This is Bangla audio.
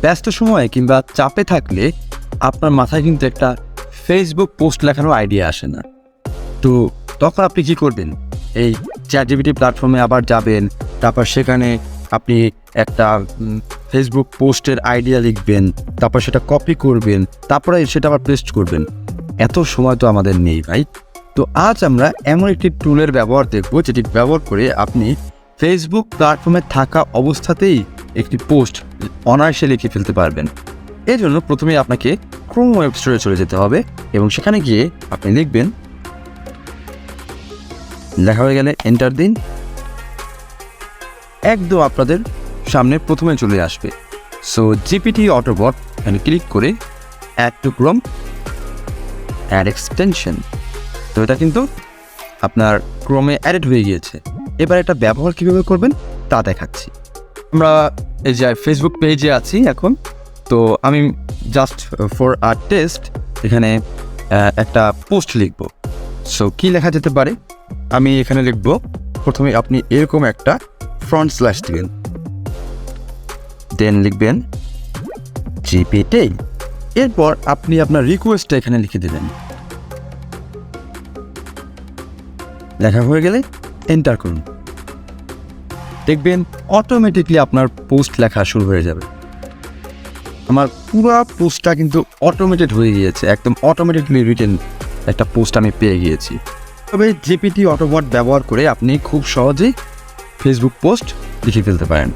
ব্যস্ত সময়ে কিংবা চাপে থাকলে আপনার মাথায় কিন্তু একটা ফেসবুক পোস্ট লেখারও আইডিয়া আসে না। তো তখন আপনি কী করবেন? এই ChatGPT প্ল্যাটফর্মে আবার যাবেন, তারপর সেখানে আপনি একটা ফেসবুক পোস্টের আইডিয়া লিখবেন, তারপর সেটা কপি করবেন, তারপরে সেটা আবার পেস্ট করবেন। এত সময় তো আমাদের নেই ভাই। তো আজ আমরা এমন একটি টুলের ব্যবহার দেখব, যেটি ব্যবহার করে আপনি ফেসবুক প্ল্যাটফর্মে থাকা অবস্থাতেই একটি পোস্ট অনায়াসে লিখে ফেলতে পারবেন। এর জন্য প্রথমেই আপনাকে ক্রোম ওয়েব স্টোরে চলে যেতে হবে এবং সেখানে গিয়ে আপনি লিখবেন, লেখা হয়ে গেলে এন্টার দিন। একদম আপনাদের সামনে প্রথমে চলে আসবে সো GptAutoBOT, এখানে ক্লিক করে add to Chrome, add extension. তো এটা কিন্তু আপনার ক্রোমে অ্যাডেড হয়ে গিয়েছে। এবার এটা ব্যবহার কীভাবে করবেন তা দেখাচ্ছি। আমরা এই যে ফেসবুক পেজে আছি এখন। তো আমি জাস্ট ফর আ টেস্ট এখানে একটা পোস্ট লিখব। সো কী লেখা যেতে পারে? আমি এখানে লিখব, প্রথমে আপনি এরকম একটা ফ্রন্ট স্ল্যাশ দিবেন, দেন লিখবেন GPT। এরপর আপনি আপনার রিকোয়েস্টটা এখানে লিখে দেবেন। লেখা হয়ে গেলে এন্টার করুন। দেখবেন অটোমেটিকলি আপনার পোস্ট লেখা শুরু হয়ে যাবে। আমার পুরো পোস্টটা কিন্তু অটোমেটেড হয়ে গিয়েছে, একদম অটোমেটিকলি রিটেন একটা পোস্ট আমি পেয়ে গিয়েছি। তবে GptAutoBOT ব্যবহার করে আপনি খুব সহজেই ফেসবুক পোস্ট লিখে ফেলতে পারেন।